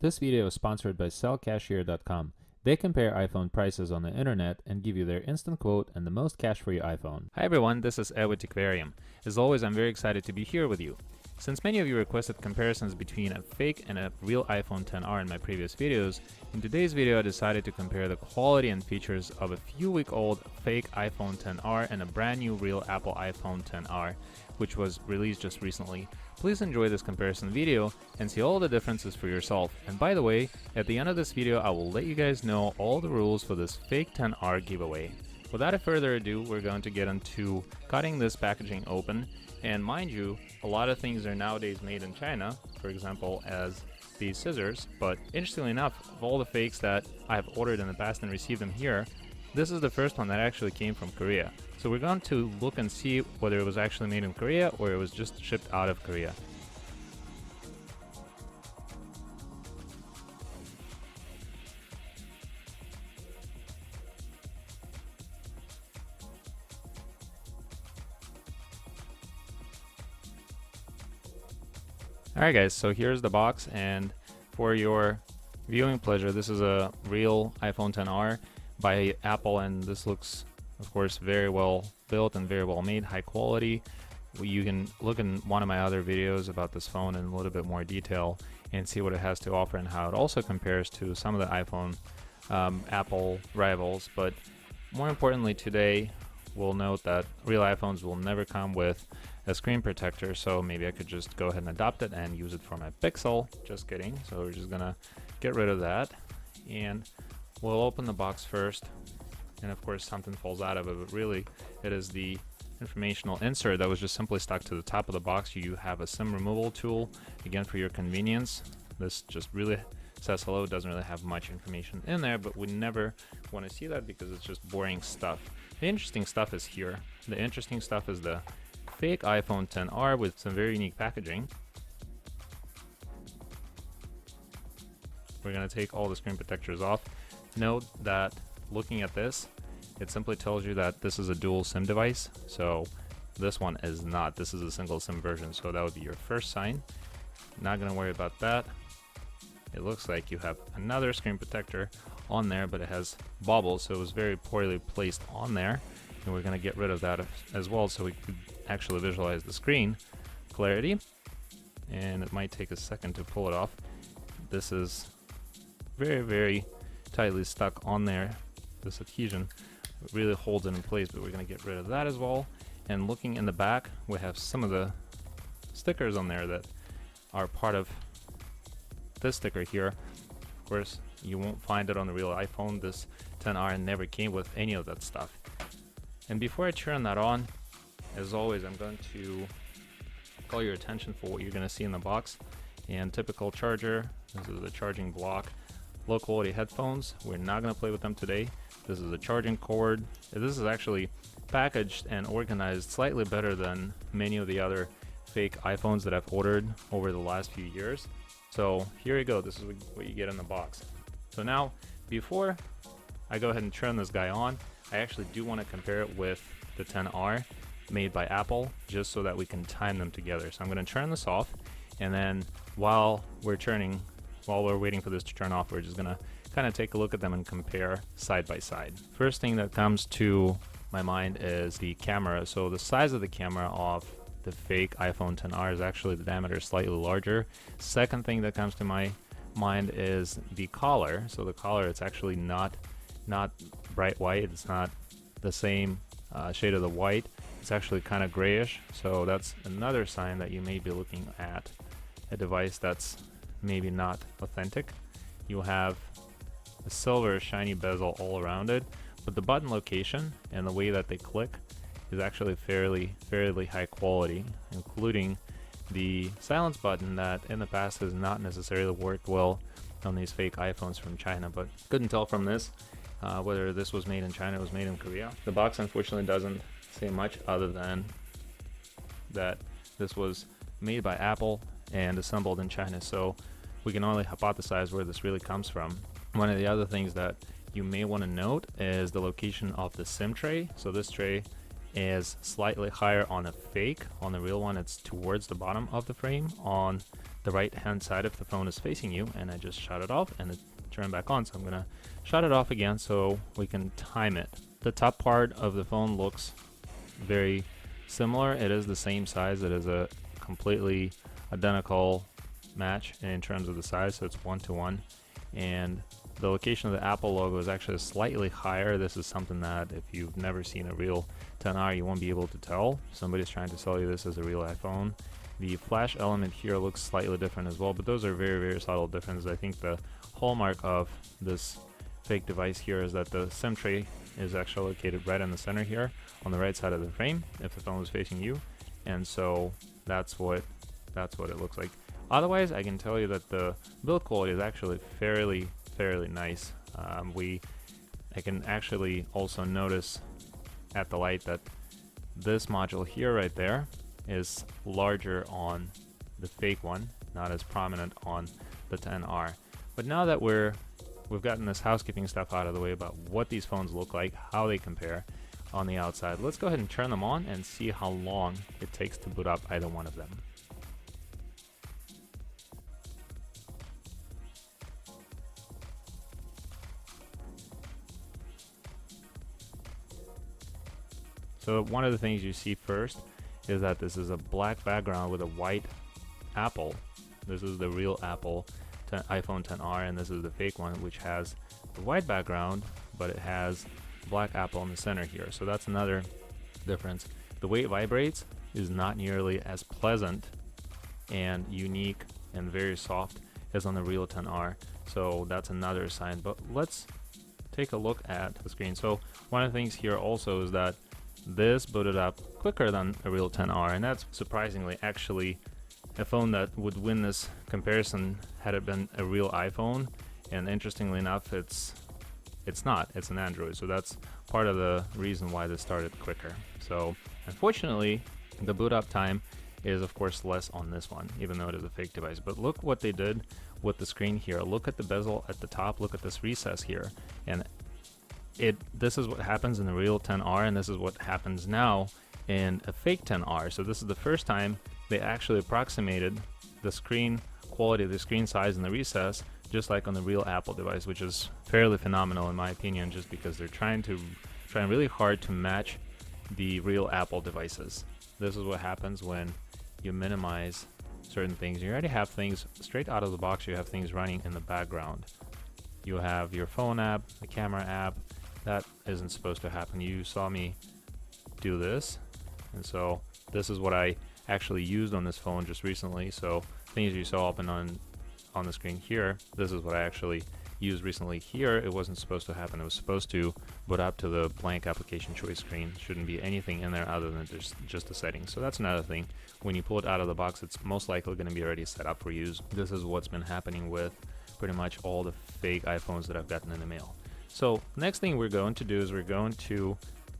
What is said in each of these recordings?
This video is sponsored by sellcashier.com. They compare iPhone prices on the internet and give you their instant quote and the most cash for your iPhone. Hi everyone, this is Ed with Geekbench. As always, I'm very excited to be here with you. Since many of you requested comparisons between a fake and a real iPhone XR in my previous videos, in today's video I decided to compare the quality and features of a few-week-old fake iPhone XR and a brand new real Apple iPhone XR, which was released just recently. Please enjoy this comparison video and see all the differences for yourself. And by the way, at the end of this video I will let you guys know all the rules for this fake XR giveaway. Without further ado, we're going to get into cutting this packaging open. And mind you, a lot of things are nowadays made in China, for example as these scissors, but interestingly enough, of all the fakes that I've ordered in the past and received them here, this is the first one that actually came from Korea. So we're going to look and see whether it was actually made in Korea or it was just shipped out of Korea. Alright guys, so here's the box, and for your viewing pleasure, this is a real iPhone XR by Apple, and this looks of course very well built and very well made, high quality. You can look in one of my other videos about this phone in a little bit more detail and see what it has to offer and how it also compares to some of the iPhone Apple rivals. But more importantly, today we'll note that real iPhones will never come with a screen protector, so maybe I could just go ahead and adopt it and use it for my Pixel. Just kidding. So we're just gonna get rid of that, and we'll open the box first, and of course something falls out of it, but really it is the informational insert that was just simply stuck to the top of the box. You have a SIM removal tool, again for your convenience. This just really says hello, doesn't really have much information in there, but we never want to see that because it's just boring stuff. The interesting stuff is here. The interesting stuff is the fake iPhone XR with some very unique packaging. We're going to take all the screen protectors off. Note that looking at this, it simply tells you that this is a dual SIM device. So this one is not. This is a single SIM version. So that would be your first sign. Not going to worry about that. It looks like you have another screen protector on there, but it has bobbles, so it was very poorly placed on there. And we're going to get rid of that as well so we could actually visualize the screen clarity. And it might take a second to pull it off. This is very, very tightly stuck on there. This adhesion really holds it in place, but we're going to get rid of that as well. And looking in the back, we have some of the stickers on there that are part of this sticker here. Of course, you won't find it on the real iPhone. This XR never came with any of that stuff. And before I turn that on, as always, I'm going to call your attention for what you're going to see in the box. And typical charger, this is a charging block. Low quality headphones, we're not going to play with them today. This is a charging cord. This is actually packaged and organized slightly better than many of the other fake iPhones that I've ordered over the last few years. So here you go, this is what you get in the box. So now, before I go ahead and turn this guy on, I actually do want to compare it with the XR made by Apple, just so that we can time them together. So I'm going to turn this off, and then while we're waiting for this to turn off, we're just going to kind of take a look at them and compare side by side. First thing that comes to my mind is the camera. So the size of the camera of the fake iPhone XR is actually the diameter slightly larger. Second thing that comes to my mind is the collar. So the collar, it's actually not bright white. It's not the same shade of the white. It's actually kind of grayish. So that's another sign that you may be looking at a device that's maybe not authentic. You have a silver shiny bezel all around it, but the button location and the way that they click is actually fairly high quality, including the silence button that in the past has not necessarily worked well on these fake iPhones from China, but couldn't tell from this whether this was made in China or was made in Korea. The box unfortunately doesn't say much other than that this was made by Apple and assembled in China, so we can only hypothesize where this really comes from. One of the other things that you may want to note is the location of the SIM tray. So this tray is slightly higher on a fake. On the real one, it's towards the bottom of the frame. On the right hand side if the phone is facing you, and I just shut it off and it turned back on. So I'm gonna shut it off again so we can time it. The top part of the phone looks very similar. It is the same size. It is a completely identical match in terms of the size, so it's 1-to-1, and the location of the Apple logo is actually slightly higher. This is something that if you've never seen a real XR, you won't be able to tell. Somebody's trying to sell you this as a real iPhone. The flash element here looks slightly different as well, but those are very, very subtle differences. I think the hallmark of this fake device here is that the SIM tray is actually located right in the center here on the right side of the frame if the phone is facing you, and so that's what it looks like. Otherwise, I can tell you that the build quality is actually fairly nice. I can actually also notice at the light that this module here right there is larger on the fake one, not as prominent on the XR. But now that we've gotten this housekeeping stuff out of the way about what these phones look like, how they compare on the outside, let's go ahead and turn them on and see how long it takes to boot up either one of them. So one of the things you see first is that this is a black background with a white Apple. This is the real Apple iPhone XR, and this is the fake one, which has the white background, but it has black Apple in the center here. So that's another difference. The way it vibrates is not nearly as pleasant and unique and very soft as on the real XR. So that's another sign. But let's take a look at the screen. So one of the things here also is that this booted up quicker than a real XR, and that's surprisingly actually a phone that would win this comparison had it been a real iPhone. And interestingly enough, it's not. It's an Android, so that's part of the reason why this started quicker. So unfortunately, the boot up time is of course less on this one, even though it is a fake device. But look what they did with the screen here. Look at the bezel at the top. Look at this recess here, and this is what happens in the real XR, and this is what happens now in a fake XR. So this is the first time they actually approximated the screen quality, the screen size, and the recess, just like on the real Apple device, which is fairly phenomenal in my opinion, just because they're trying really hard to match the real Apple devices. This is what happens when you minimize certain things. You already have things straight out of the box. You have things running in the background. You have your phone app, the camera app. That isn't supposed to happen. You saw me do this, and so this is what I actually used on this phone just recently. So things you saw up and on the screen here, this is what I actually used recently. Here it wasn't supposed to happen. It was supposed to boot up to the blank application choice screen. Shouldn't be anything in there other than just the settings. So that's another thing. When you pull it out of the box, it's most likely going to be already set up for use. This is what's been happening with pretty much all the fake iPhones that I've gotten in the mail. So next thing we're going to do is we're going to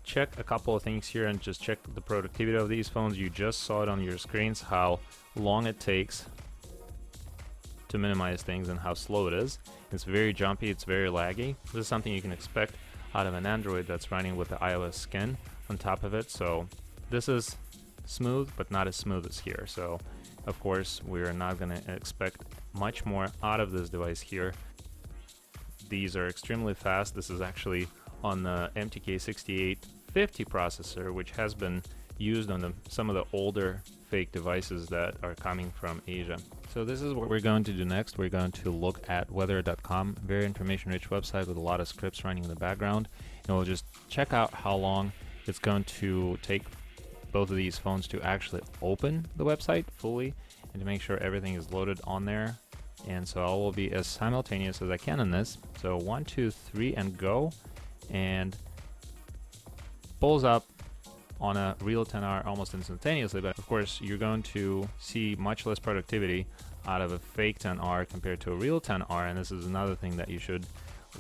check a couple of things here and just check the productivity of these phones. You just saw it on your screens, how long it takes to minimize things and how slow it is. It's very jumpy, it's very laggy. This is something you can expect out of an Android that's running with the iOS skin on top of it. So this is smooth, but not as smooth as here. So of course, we're not going to expect much more out of this device here. These are extremely fast. This is actually on the MTK6850 processor, which has been used on some of the older fake devices that are coming from Asia. So this is what we're going to do next. We're going to look at weather.com, very information-rich website with a lot of scripts running in the background, and we'll just check out how long it's going to take both of these phones to actually open the website fully and to make sure everything is loaded on there. And so I will be as simultaneous as I can in this. So 1, 2, 3, and go. And pulls up on a real XR almost instantaneously. But of course, you're going to see much less productivity out of a fake XR compared to a real XR. And this is another thing that you should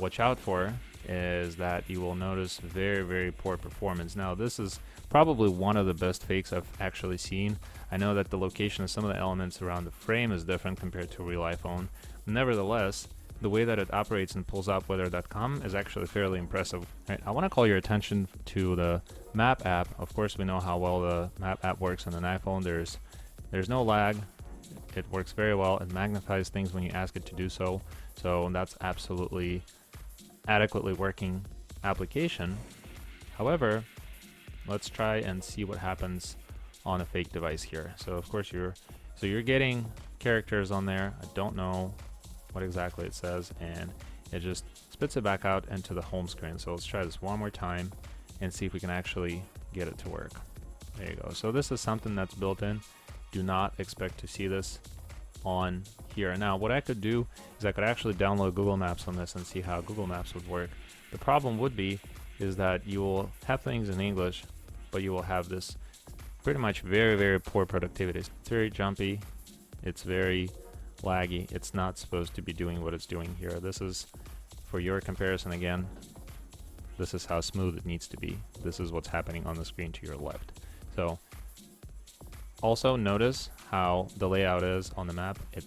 watch out for, is that you will notice very, very poor performance. Now, this is probably one of the best fakes I've actually seen. I know that the location of some of the elements around the frame is different compared to a real iPhone. Nevertheless, the way that it operates and pulls up weather.com is actually fairly impressive. Right, I want to call your attention to the map app. Of course, we know how well the map app works on an iPhone. There's no lag. It works very well. It magnifies things when you ask it to do so. So that's absolutely adequately working application. However, let's try and see what happens on a fake device here. So of course you're getting characters on there. I don't know what exactly it says, and it just spits it back out into the home screen. So let's try this one more time and see if we can actually get it to work. There you go. So this is something that's built in. Do not expect to see this on here. Now what I could do is I could actually download Google Maps on this and see how Google Maps would work. The problem would be is that you will have things in English, but you will have this pretty much very, very poor productivity. It's very jumpy, it's very laggy. It's not supposed to be doing what it's doing here. This is, for your comparison again, this is how smooth it needs to be. This is what's happening on the screen to your left. So also notice how the layout is on the map. It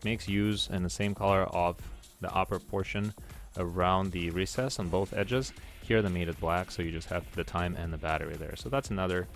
makes use in the same color of the upper portion around the recess on both edges. Here they made it black, so you just have the time and the battery there. So that's another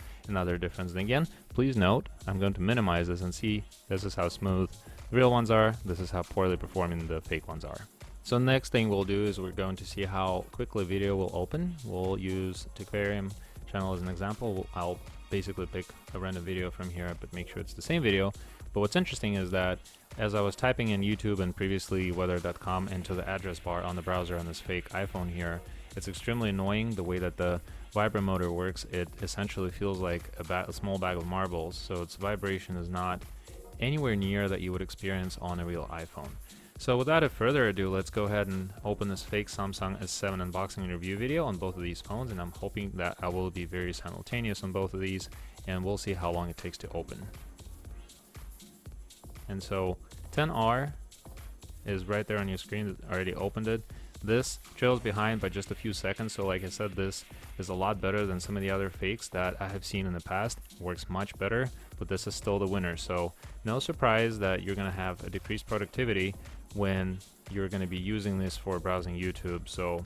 difference. And again, please note, I'm going to minimize this and see this is how smooth the real ones are. This is how poorly performing the fake ones are. So next thing we'll do is we're going to see how quickly video will open. We'll use Techvarium channel as an example. I'll basically pick a random video from here, but make sure it's the same video. But what's interesting is that as I was typing in YouTube and previously weather.com into the address bar on the browser on this fake iPhone here, it's extremely annoying the way that the vibromotor works. It essentially feels like a small bag of marbles, so its vibration is not anywhere near that you would experience on a real iPhone. So without further ado, let's go ahead and open this fake Samsung S7 unboxing and review video on both of these phones, and I'm hoping that I will be very simultaneous on both of these, and we'll see how long it takes to open. And so 10R is right there on your screen. It already opened it. This trails behind by just a few seconds, so like I said, this is a lot better than some of the other fakes that I have seen in the past. It works much better, but this is still the winner. So no surprise that you're going to have a decreased productivity when you're going to be using this for browsing YouTube. So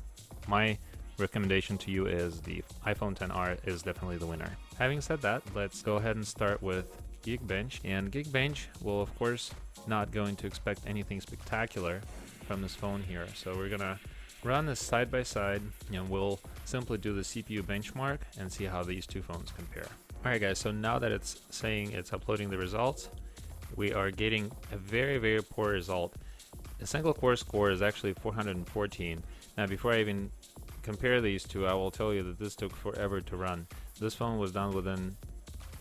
my recommendation to you is the iPhone XR is definitely the winner. Having said that, let's go ahead and start with Geekbench. And Geekbench will of course not going to expect anything spectacular from this phone here. So we're gonna run this side by side and we'll simply do the CPU benchmark and see how these two phones compare. Alright guys, so now that it's saying it's uploading the results, we are getting a very, very poor result. The single core score is actually 414. Now before I even compare these two, I will tell you that this took forever to run. This phone was done within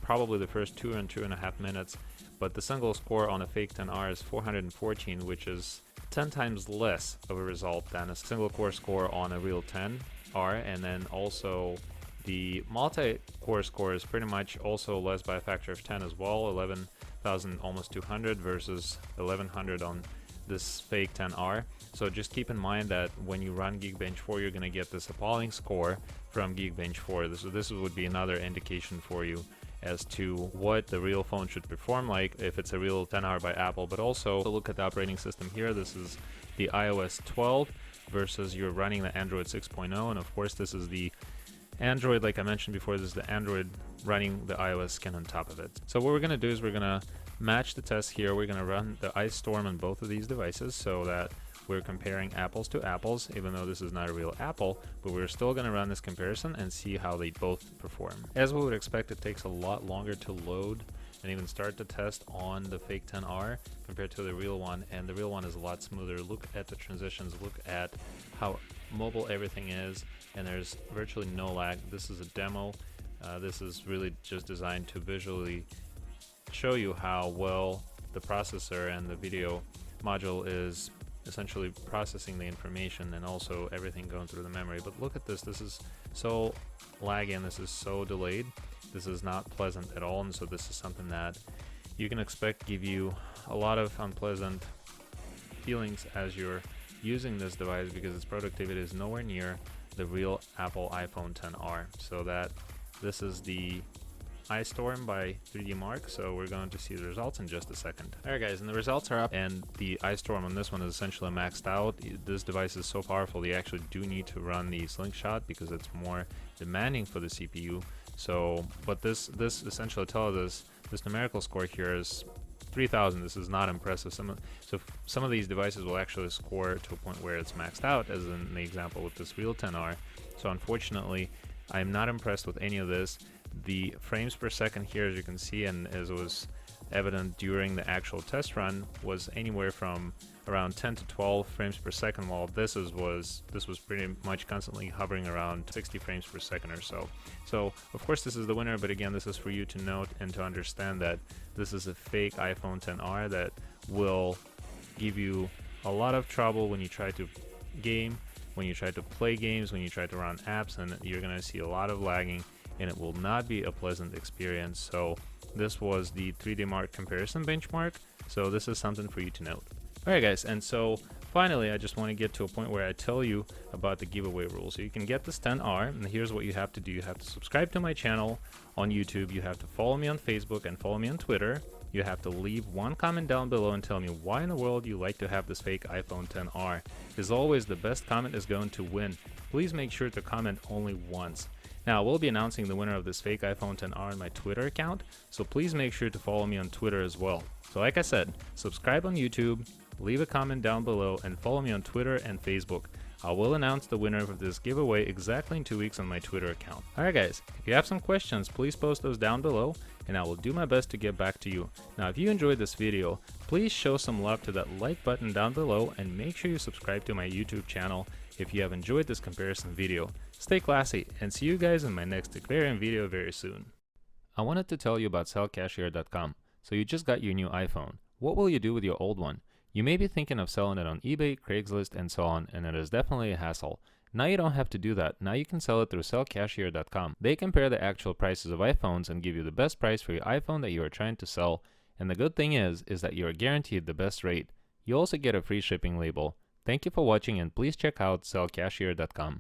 probably the first 2.5 minutes, but the single score on a fake 10R is 414, which is 10 times less of a result than a single core score on a real 10R. And then also the multi-core score is pretty much also less by a factor of 10 as well, 11,000 almost 200 versus 1100 on this fake 10R. So just keep in mind that when you run Geekbench 4, you're going to get this appalling score from Geekbench 4. This would be another indication for you as to what the real phone should perform like if it's a real 10R by Apple. But also look at the operating system here. This is the iOS 12 versus you're running the Android 6.0, and of course this is the Android, like I mentioned before, this is the Android running the iOS skin on top of it. So what we're going to do is we're going to match the test here. We're going to run the Ice Storm on both of these devices so that we're comparing apples to apples, even though this is not a real Apple, but we're still going to run this comparison and see how they both perform. As we would expect, it takes a lot longer to load and even start the test on the fake 10R compared to the real one, and the real one is a lot smoother. Look at the transitions, look at how mobile everything is, and there's virtually no lag. This is a demo. This is really just designed to visually show you how well the processor and the video module is essentially processing the information and also everything going through the memory. But look at this. This is so laggy and this is so delayed. This is not pleasant at all, and so this is something that you can expect give you a lot of unpleasant feelings as you're using this device, because its productivity is nowhere near the real Apple iPhone XR. So that this is the Ice Storm by 3D Mark, so we're going to see the results in just a second. Alright guys, and the results are up, and the Ice Storm on this one is essentially maxed out. This device is so powerful you actually do need to run the Slingshot because it's more demanding for the CPU So, but this essentially tells us this numerical score here is 3000. This is not impressive. Some of these devices will actually score to a point where it's maxed out, as in the example with this Real 10R. So unfortunately, I'm not impressed with any of this. The frames per second here, as you can see, and as was evident during the actual test run, was anywhere from around 10 to 12 frames per second, while this was pretty much constantly hovering around 60 frames per second or so. So of course this is the winner, but again, this is for you to note and to understand that this is a fake iPhone 10R that will give you a lot of trouble when you try to game, when you try to play games, when you try to run apps, and you're gonna see a lot of lagging, and it will not be a pleasant experience. So this was the 3D Mark comparison benchmark, so this is something for you to note. Alright guys, and so finally I just want to get to a point where I tell you about the giveaway rules. So you can get this 10R, and here's what you have to do. You have to subscribe to my channel on YouTube, you have to follow me on Facebook and follow me on Twitter. You have to leave one comment down below and tell me why in the world you like to have this fake iPhone 10R. As always, the best comment is going to win. Please make sure to comment only once. Now, we'll be announcing the winner of this fake iPhone 10R on my Twitter account, so please make sure to follow me on Twitter as well. So like I said, subscribe on YouTube, leave a comment down below, and follow me on Twitter and Facebook. I will announce the winner of this giveaway exactly in 2 weeks on my Twitter account. Alright guys, if you have some questions, please post those down below, and I will do my best to get back to you. Now, if you enjoyed this video, please show some love to that like button down below, and make sure you subscribe to my YouTube channel if you have enjoyed this comparison video. Stay classy, and see you guys in my next aquarium video very soon. I wanted to tell you about sellcashier.com. So you just got your new iPhone. What will you do with your old one? You may be thinking of selling it on eBay, Craigslist, and so on, and it is definitely a hassle. Now you don't have to do that. Now you can sell it through sellcashier.com. They compare the actual prices of iPhones and give you the best price for your iPhone that you are trying to sell. And the good thing is that you are guaranteed the best rate. You also get a free shipping label. Thank you for watching, and please check out sellcashier.com.